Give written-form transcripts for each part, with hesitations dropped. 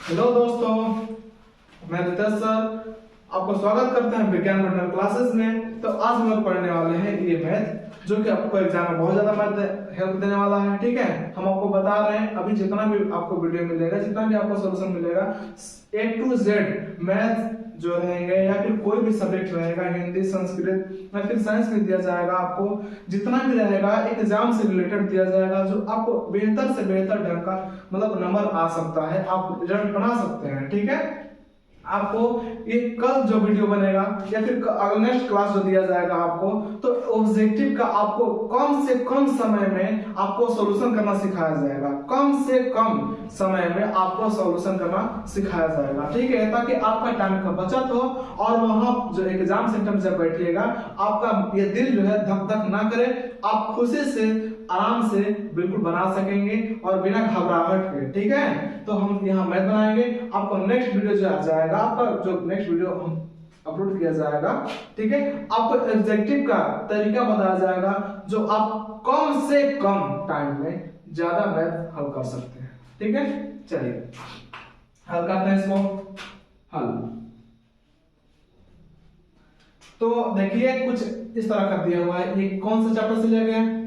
Hello दोस्तों, मैं Ritesh sir आपको स्वागत करते हैं विज्ञान वर्णन क्लासेस में। तो आज हम लोग पढ़ने वाले हैं ये मैथ, जो कि आपको एग्जाम में बहुत ज्यादा मैथ हेल्प देने वाला है। ठीक है, हम आपको बता रहे हैं अभी जितना भी आपको वीडियो मिलेगा, जितना भी आपको सोल्यूशन मिलेगा, A to Z मैथ जो रहेंगे या फिर कोई भी सब्जेक्ट रहेगा, हिंदी, संस्कृत या फिर साइंस में दिया जाएगा, आपको जितना भी रहेगा एग्जाम से रिलेटेड दिया जाएगा, जो आपको बेहतर से बेहतर ढंग का मतलब नंबर आ सकता है, आप रिजल्ट बना सकते हैं। ठीक है, आपको ये कल जो वीडियो बनेगा या फिर अगले नेक्स्ट क्लास जो दिया जाएगा आपको, तो ऑब्जेक्टिव का आपको कम से कम समय में आपको सॉल्यूशन करना सिखाया जाएगा। कम से कम समय में आपको सॉल्यूशन करना सिखाया जाएगा। ठीक है, ताकि आपका टाइम का बचत हो और वहां जो एग्जाम सेंटर में जब बैठिएगा आपका ये दिल जो है धक धक ना करे, आप खुशी से आराम से बिल्कुल बना सकेंगे और बिना घबराहट के। ठीक है, तो हम यहाँ मैथ बनाएंगे। आपको नेक्स्ट वीडियो जो आ जाएगा, आपका जो नेक्स्ट वीडियो हम अपलोड किया जाएगा, ठीक है, आपको ऑब्जेक्टिव का तरीका बताया जाएगा जो आप कम से कम टाइम में ज्यादा मैथ हल कर सकते हैं। ठीक है, चलिए हल करते हैं इसको। हल तो देखिए कुछ इस तरह का दिया हुआ है। ये कौन सा चैप्टर से लिया गया है?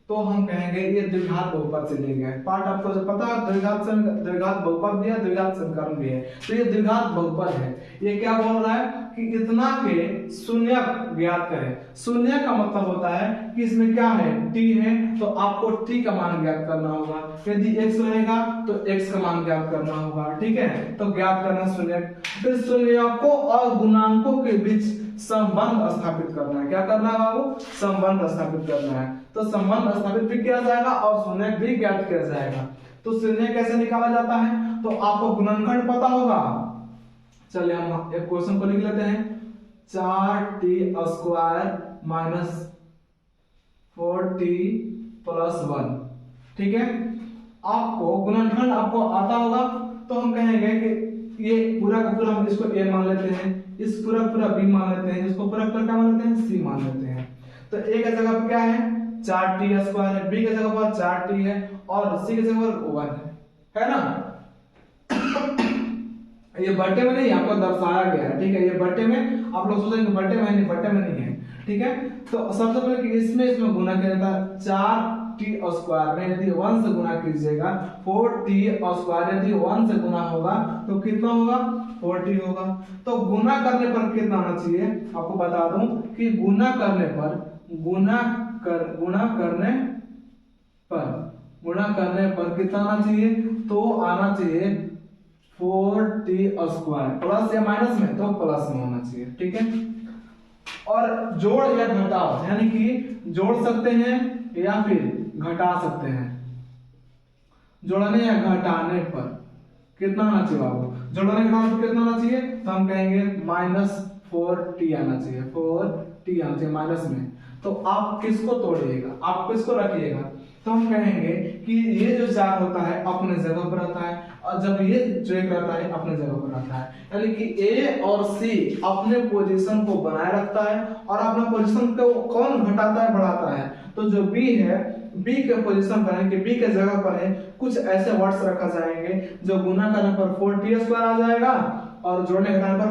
तो हम कहेंगे ये द्विघात बहुपद से लिया गया है। पार्ट आपको जो पता है, द्विघात बहुपद भी है, द्विघात समीकरण भी है। तो ये द्विघात बहुपद है। ये क्या बोल रहा है कि इतना के शून्य ज्ञात करें। शून्य का मतलब होता है कि इसमें क्या है, t है, तो आपको t का मान ज्ञात करना होगा। यदि x रहेगा तो x का मान ज्ञात करना होगा। ठीक है, तो ज्ञात करना शून्य, फिर शून्यकों और गुणांकों के बीच संबंध स्थापित करना है। क्या करना है बाबू? संबंध स्थापित करना है। तो संबंध स्थापित भी किया जाएगा और शून्य भी ज्ञात किया जाएगा। तो शून्य कैसे निकाला जाता है? तो आपको गुणनखंड पता होगा। चलिए हम एक क्वेश्चन को लिख लेते हैं। 4t² minus 4t plus 1। ठीक है, आपको गुणनखंड आपको आता होगा, तो हम कहेंगे कि ये पूरा का पूरा हम इसको a मान लेते हैं, इस पूरा पूरा b मान लेते हैं, इसको पूरा पूरा क्या मान लेते हैं, c मान लेते हैं। तो a की जगह पर क्या है, 4t² है, b की जगह पर 4t है और c की जगह पर 1 है ना। ये बट्टे में नहीं, आपको दर्शाया गया है। ठीक है, ये बट्टे में आप लोग सोचेंगे बट्टे में नहीं, बट्टे में नहीं है। ठीक है, तो सबसे पहले कि इसमें गुना किया जाता है। 4t² में यदि 1 से गुना कीजिएगा, 4t² यदि 1 से गुना होगा तो कितना होगा, 4t होगा। तो गुना करने पर कितना आना चाहिए, आपको बता दूं कि गुना करने पर कितना आना चाहिए, तो आना चाहिए 4t² प्लस या माइनस में, तो प्लस में होना चाहिए। ठीक है, और जोड़ या घटाओ यानी कि जोड़ सकते हैं या फिर घटा सकते हैं। जोड़ने या घटाने पर कितना आना चाहिए बाबू? जोड़ने घटाने पर कितना आना चाहिए? तो हम कहेंगे -4t आना चाहिए, 4t आना चाहिए माइनस में। तो आप किसको तोड़िएगा, आप किसको रखिएगा? तो हम कहेंगे कि ये जो 4 होता है अपने जगह पर रहता है, और जब ये जो 1 रहता है अपने जगह पर रहता है। यानी कि A और C अपने पोजीशन को बनाए रखता है, और अपना पोजीशन को कौन घटाता है, बढ़ाता है? तो जो B है, B के पोजीशन पर है कि B के जगह पर है, कुछ ऐसे वर्ड्स रखा जाएंगे जो गुना करने पर 4t² आ जाएगा और जोड़ने घटाने पर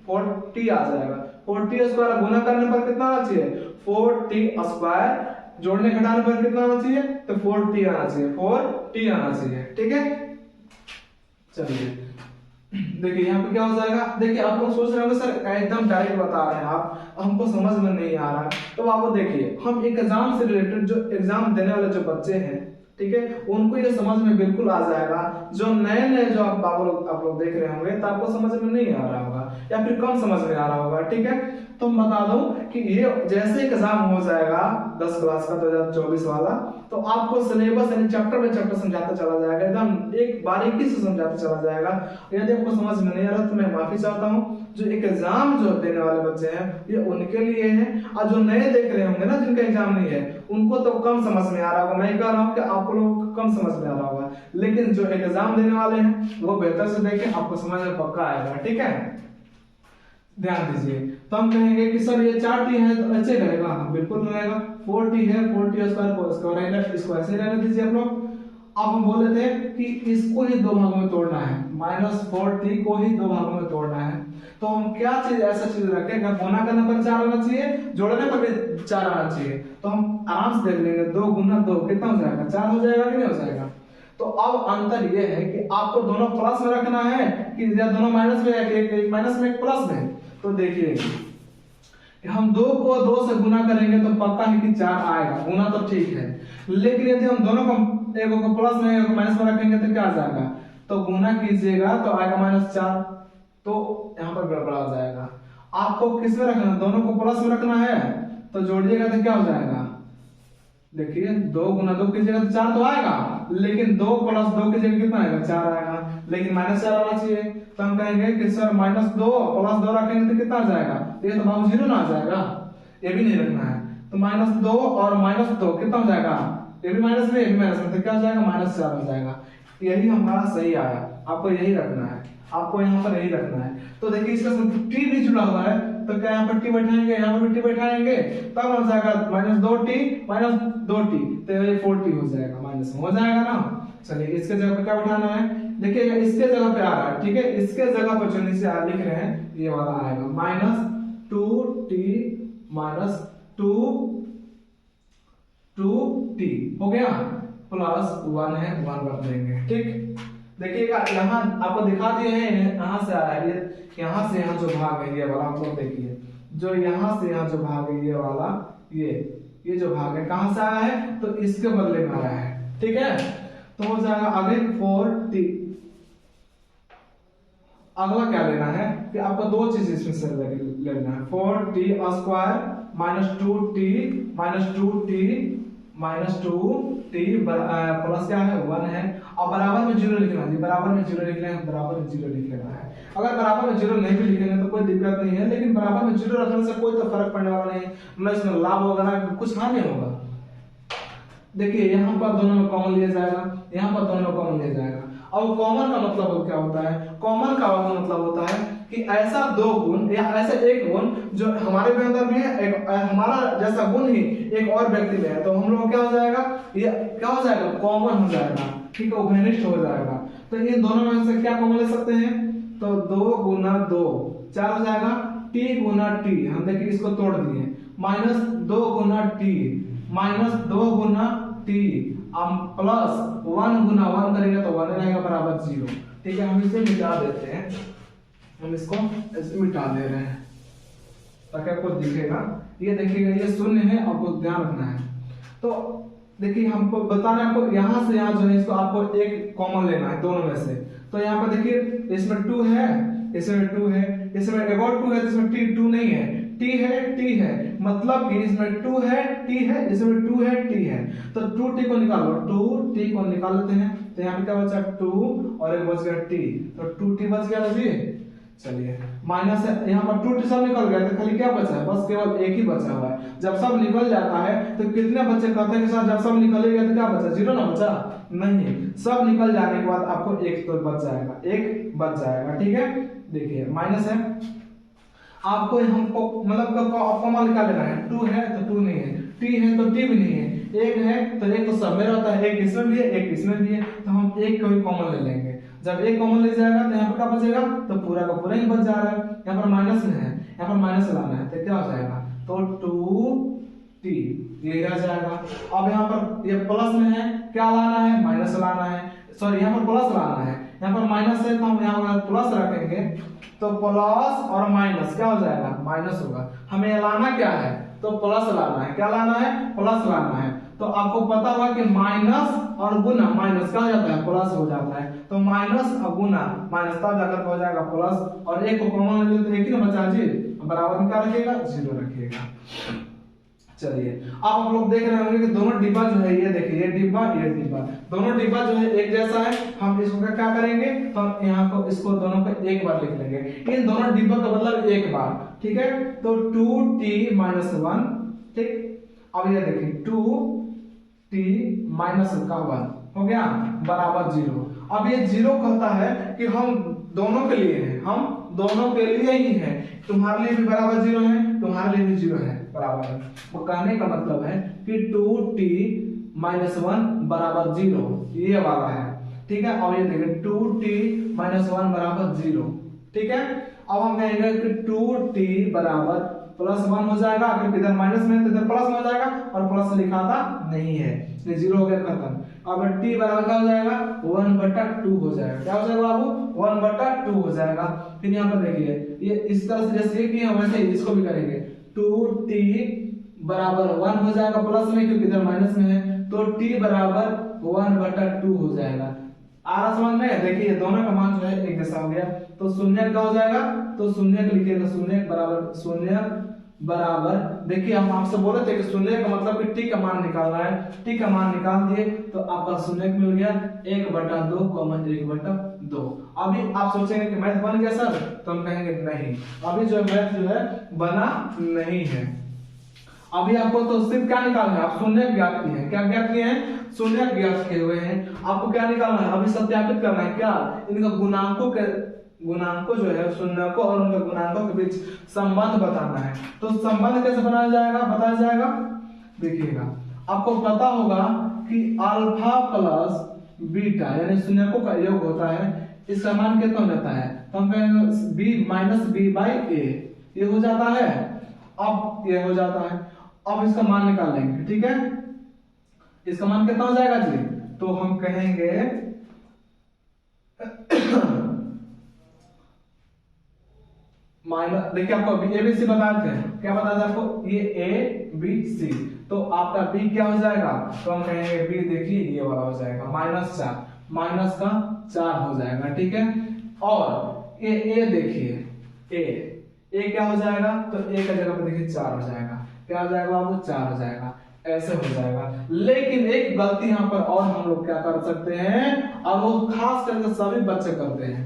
4t आ जाएगा। 4t² गुना करने पर कितना आना चाहिए, 4t², जोड़ने घटाने पर कितना आना चाहिए, तो 4t आना चाहिए, 4t आना चाहिए। ठीक है, चलिए देखिए यहाँ पे क्या हो जाएगा। देखिए आप लोग सोच रहे होंगे सर एकदम डायरेक्ट बता रहे हैं आप, हमको समझ में नहीं आ रहा। तो आपको देखिए, हम एग्जाम से रिलेटेड जो एग्जाम देने वाले जो बच्चे हैं, ठीक है, उनको ये समझ में बिल्कुल आ जाएगा। जो नए नए जो आप लोग देख रहे होंगे तो आपको समझ में नहीं आ रहा होगा या फिर कम समझ में आ रहा होगा। ठीक है, तो मैं बता दूं कि ये जैसे एग्जाम हो जाएगा 10 क्लास का 2024 वाला, तो आपको सिलेबस यानी चैप्टर बाय चैप्टर समझाता चला जाएगा, एकदम एक बारीकी से समझाता चला जाएगा। यदि आपको समझ में नहीं आ रहा तो मैं माफी चाहता हूँ। जो एग्जाम जो देने वाले बच्चे हैं ये उनके लिए है, और जो नए देख रहे होंगे ना, जिनका एग्जाम नहीं है, उनको तो कम समझ में आ रहा होगा। मैं कह रहा हूँ कि आप लोगों को कम समझ में आ रहा होगा, लेकिन जो एग्जाम देने वाले हैं वो बेहतर से देखें, आपको समझ में पक्का आएगा। ठीक है, ध्यान दीजिए। तो हम कहेंगे कि सर ये 4t है तो ऐसे रहेगा, हाँ बिल्कुल रहेगा। 4t है, 4t² को इसको ऐसे रहने दीजिए आप लोग। अब हम बोले थे कि इसको ही दो भागों में तोड़ना है, -4t को ही दो भागों में तोड़ना है। तो हम क्या चीज ऐसा चीज रखें, अगर गुना करने पर 4 आना चाहिए, जोड़ने पर भी 4 आना चाहिए, तो हम आराम से देख लेंगे 2 गुना 2 कितना हो जाएगा, 4 हो जाएगा कि नहीं हो जाएगा। तो अब अंतर ये है कि आपको दोनों प्लस में रखना है कि या दोनों माइनस में, एक माइनस में एक प्लस में। तो देखिए हम 2 को 2 से गुना करेंगे तो पक्का है कि 4 आएगा, गुना तो ठीक है, लेकिन यदि हम दोनों को एक को प्लस में एक को माइनस में रखेंगे तो क्या आ जाएगा, तो गुना कीजिएगा तो आएगा -4, तो यहाँ पर गड़बड़ा हो जाएगा। आपको किस में रखना है, दोनों को प्लस में रखना है, तो जोड़िएगा तो क्या हो जाएगा, देखिए 2 गुना 2 कीजिएगा तो 4 तो आएगा, लेकिन 2 प्लस 2 कीजिएगा कितना आएगा, 4 आएगा, लेकिन -4 आना चाहिए। तो हम कहेंगे कि सर -2 प्लस 2 रखेंगे तो कितना आ जाएगा, ये तो बाबू 0 ना आ जाएगा, ये भी नहीं रखना है। तो -2 और -2 कितना हो जाएगा, ये भी माइनस में, ये भी माइनस में, तो क्या हो जाएगा, -4 हो जाएगा। यही हमारा सही आया, आपको यही रखना है, आपको यहाँ पर यही रखना है। तो देखिए इसका t भी जुड़ा हुआ है, तो क्या यहाँ पर t बैठाएंगे, यहाँ पर भी t बैठाएंगे, तब हो जाएगा -2t, तो ये 4t हो जाएगा, माइनस में हो जाएगा ना। चलिए इसके जगह पे क्या बैठाना है, देखिए इसके जगह पे आ रहा है, ठीक है, इसके जगह पर जो नीचे लिख रहे हैं ये वाला आएगा, -2t -2t हो गया, +1 है, 1 रख देंगे, ठीक। देखिएगा यहाँ आपको दिखा दिए हैं, यहाँ से आ रहा है, यहाँ से यहाँ जो भाग है ये वाला, मतलब देखिए जो यहाँ से यहाँ जो भाग है ये वाला, ये जो भाग है कहाँ से आया है, तो इसके बदले में आया है, ठीक है। तो हो जाएगा आगे 4t। अगला क्या लेना है कि आपको 2 चीज इसमें से लेना है, 4t² -2t प्लस क्या है 1 है, और बराबर में 0 लिखना है, बराबर में 0 लिख लेना है, बराबर में 0 लिख लेना है। अगर बराबर में 0 नहीं भी लिखेंगे तो कोई दिक्कत नहीं है, लेकिन बराबर में 0 रखने से कोई तो फर्क पड़ने वाला नहीं है, ना इसमें लाभ होगा ना कुछ हानि होगा। देखिए यहाँ पर दोनों में कॉमन लिया जाएगा, यहाँ पर दोनों में कॉमन लिया जाएगा। अब कॉमन का मतलब क्या होता है, कॉमन का मतलब होता है कि ऐसा 2 गुण या ऐसा एक गुण जो हमारे भी अंदर में है, एक हमारा जैसा गुण ही एक और व्यक्ति में है, तो हम लोग क्या हो जाएगा, ये क्या हो जाएगा, कॉमन हो जाएगा, ठीक है, घनिष्ठ हो जाएगा। तो इन दोनों में से क्या कॉमन ले सकते हैं, तो 2 गुना 2 4 हो जाएगा, t गुना t, हम देखिए इसको तोड़ दिए, -2 गुना t -2 गुना t +1 गुना 1 करेंगे तो 1 रहेगा बराबर 0, ठीक है। हम इसे मिटा देते हैं, हम इसको ऐसे मिटा दे रहे हैं ताकि आपको दिखेगा, ये देखिएगा ये 0 है, आपको ध्यान रखना है। तो देखिए हमको बता रहे हैं, आपको यहाँ से यहाँ जो है इसको आपको एक कॉमन लेना है दोनों में से। तो यहाँ पर देखिए इसमें 2 है, इसमें 2 है, इसमें एक और 2 है, इसमें t 2 नहीं है, t है, मतलब कि इसमें 2 है, t है, इसमें 2 है, t है, तो 2t को निकालो, 2t को निकाल लेते हैं, तो यहाँ पे क्या बचा 2 और एक बच गया t, तो 2t बच गया ना जी। चलिए माइनस है, यहाँ पर 2t सब निकल गया, तो खाली क्या बचा है, बस केवल एक ही बचा हुआ है। जब सब निकल जाता है तो कितने बच्चे कहते हैं कि सर जब सब निकलेगा तो क्या बचा, 0 ना बचा, नहीं, सब निकल जाने के बाद आपको एक तो बच जाएगा, एक बच जाएगा, ठीक है। देखिए माइनस है, आपको हमको मतलब कॉमन निकाल लेना है, 2 है तो 2 नहीं है, t है तो t भी नहीं है, एक है तो एक तो सब में रहता है, एक इसमें भी है एक इसमें भी है, तो हम एक को ही कॉमन ले लेंगे। जब एक कॉमन ले जाएगा तो यहाँ पर क्या बचेगा, तो पूरा का पूरा ही बच जा रहा है, यहाँ पर माइनस में है, यहाँ पर माइनस लाना है, तो क्या हो जाएगा, तो 2t ये रह जाएगा। अब यहाँ पर ये प्लस में है, क्या लाना है, माइनस लाना है, सॉरी यहाँ पर प्लस लाना है, यहाँ पर माइनस है तो हम यहाँ पर प्लस रखेंगे, तो प्लस और माइनस क्या हो जाएगा, माइनस होगा। हमें लाना क्या है, तो प्लस लाना है, क्या लाना है, प्लस लाना है। तो आपको पता होगा कि माइनस और गुना माइनस क्या हो जाता है, प्लस हो जाता है, तो माइनस और गुना माइनस तब जाकर हो जाएगा प्लस, और एक को कॉमन ले तो एक ही ना बचा जी, बराबर में क्या रखिएगा, 0 रखिएगा। चलिए अब आप लोग देख रहे होंगे कि दोनों डिब्बा जो है, ये देखिए ये डिब्बा दोनों डिब्बा जो है एक जैसा है। हम इसको क्या करेंगे, तो हम यहाँ को इसको दोनों को एक बार लिख लेंगे, इन दोनों डिब्बा का मतलब एक बार, ठीक है। तो 2t - 1, ठीक। अब ये देखिए 2t - 1 हो गया बराबर 0। अब ये 0 कहता है कि हम दोनों के लिए है, हम दोनों के लिए ही है, तुम्हारे लिए भी बराबर 0 है, तुम्हारे लिए भी 0 है, बराबर है। वो कहने का मतलब है कि 2t - 1 बराबर 0, ये वाला है, ठीक है। अब ये देखिए 2t माइनस 1 बराबर 0, ठीक है। अब हम कहेंगे कि 2t बराबर प्लस 1 हो जाएगा, क्योंकि इधर माइनस में तो इधर प्लस में हो जाएगा, और प्लस लिखा था नहीं है, ये 0 हो गया, खत्म। अब t बराबर क्या हो जाएगा 1/2 हो जाएगा, क्या हो जाएगा बाबू 1/2 हो जाएगा। फिर यहाँ पर देखिए ये इस तरह से जैसे कि हम वैसे इसको भी करेंगे, 2t बराबर 1 हो जाएगा प्लस में, क्योंकि इधर माइनस में है, तो t बराबर 1/2 हो जाएगा। आ रहा समझ में? देखिए दोनों का मान जो है एक जैसा हो गया, तो शून्य क्या हो जाएगा, तो शून्य लिखिएगा, शून्य बराबर देखिए हम आपसे बोले थे कि शून्य का मतलब कि टी का मान निकालना है, टी का मान निकाल दिए तो आपका शून्य मिल गया 1/2 कॉमन 1/2। अभी आप सोचेंगे कि मैथ बन गया सर, तो हम कहेंगे नहीं, अभी जो मैथ जो है बना नहीं है। अभी आपको तो सिर्फ क्या निकालना है, आप शून्य ज्ञात किए हैं, क्या ज्ञात किए हैं, शून्य ज्ञात किए हुए हैं, आपको क्या निकालना है, अभी सत्यापित करना है क्या, इनका गुणांकों जो है शून्यकों और उनके गुणांकों के बीच संबंध बताना है। तो संबंध कैसे बनाया जाएगा, बताया जाएगा, देखिएगा आपको पता होगा कि अल्फा प्लस बीटा यानी शून्यकों का योग होता है, इसका मान कितना हो जाता है, तो हम कहेंगे b माइनस b/a, ये हो जाता है। अब ये हो जाता है, अब इसका मान निकाल लेंगे, ठीक है। इसका मान कितना हो जाएगा जी, तो हम कहेंगे माइनस, देखिए आपको ABC बताए थे, क्या बताया था आपको, ये ABC, तो आपका B क्या हो जाएगा, तो हम कहेंगे B, देखिए ये वाला हो जाएगा -4, माइनस का 4 हो जाएगा, ठीक है। और ये A देखिए A क्या हो जाएगा, तो A का जगह पर देखिए 4 हो जाएगा, क्या हो जाएगा बाबू 4 हो जाएगा, ऐसे हो जाएगा। लेकिन एक गलती यहाँ पर और हम लोग क्या कर सकते हैं, और वो खास करके सभी बच्चे करते हैं,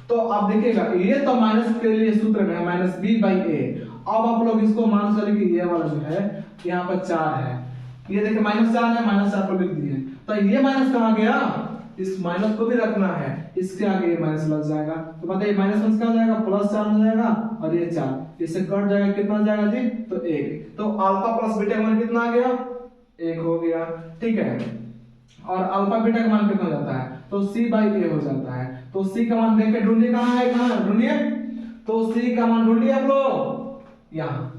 तो आप देखिएगा ये तो माइनस के लिए सूत्र में है -b/a, अब आप लोग इसको मान चलिए कि ये वाला जो है यहाँ पर 4 है, ये देखिए -4 है, -4 को लिख दिए, तो ये माइनस कहाँ गया, इस माइनस को भी रखना है, इसके आगे ये माइनस लग जाएगा, तो बताइए माइनस क्या हो जाएगा, +4 हो जाएगा, और ये 4 इससे कट जाएगा, कितना हो जाएगा जी, तो 1, तो अल्फा प्लस बीटा का मान कितना आ गया, 1 हो गया, ठीक है। और अल्फा बीटा का मान कितना हो जाता है, तो c/a हो जाता है, तो c का मान देख के ढूंढिए, कहाँ है, कहाँ ढूंढिए, तो c का मान ढूंढिए आप लोग, यहाँ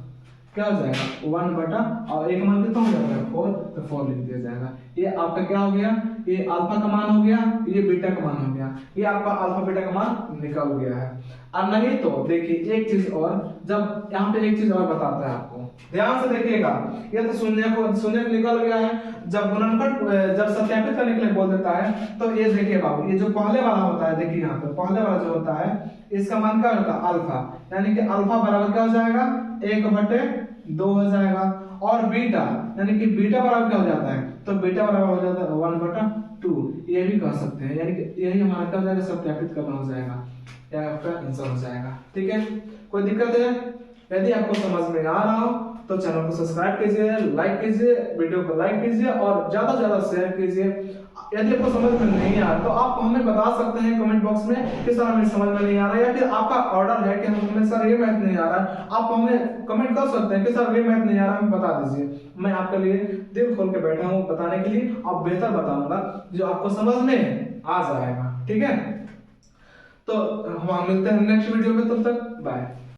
क्या हो जाएगा 1 बटा, और एक मान कितना हो जाएगा 4, तो 4 लिख दिया जाएगा। ये आपका क्या हो गया, ये अल्फा का मान हो गया, ये बीटा का मान हो गया, ये आपका अल्फा बीटा का मान निकल गया है। और नहीं तो देखिए एक चीज और, जब यहाँ पे एक चीज और बताता है आपको, ध्यान से देखिएगा, ये तो शून्य निकल गया है, जब गुणनखंड जब सत्यापित करने के लिए बोल देता है, तो ये देखिए बाबू, ये जो पहले वाला होता है, देखिए यहाँ पे पहले वाला जो होता है, इसका मान क्या होता है अल्फा, यानी कि अल्फा बराबर क्या हो जाएगा 1/2 हो जाएगा, और बीटा यानी कि बीटा बराबर क्या हो जाता है, तो बीटा बराबर हो जाता है 1/2, ये भी कह सकते हैं, यानी कि यही हमारा क्या हो जाएगा, सत्यापित करना हो जाएगा, या आपका आंसर हो जाएगा, ठीक है। कोई दिक्कत है, यदि आपको समझ में आ रहा हो तो चैनल को सब्सक्राइब कीजिए, लाइक कीजिए, वीडियो को लाइक कीजिए और ज्यादा से ज्यादा शेयर कीजिए। यदि आपको समझ में नहीं आ रहा तो आप हमें बता सकते हैं कमेंट बॉक्स में कि सर हमें समझ में नहीं आ रहा, या फिर आपका ऑर्डर है कि हमें सर ये मैथ नहीं आ रहा है, आप हमें कमेंट कर सकते हैं कि सर ये मैथ नहीं आ रहा, हमें बता दीजिए। मैं आपके लिए दिल खोल के बैठा हूँ बताने के लिए, आप बेहतर बताऊंगा जो आपको समझ में आ जाएगा, ठीक है। तो हम मिलते हैं नेक्स्ट वीडियो में, तब तक बाय।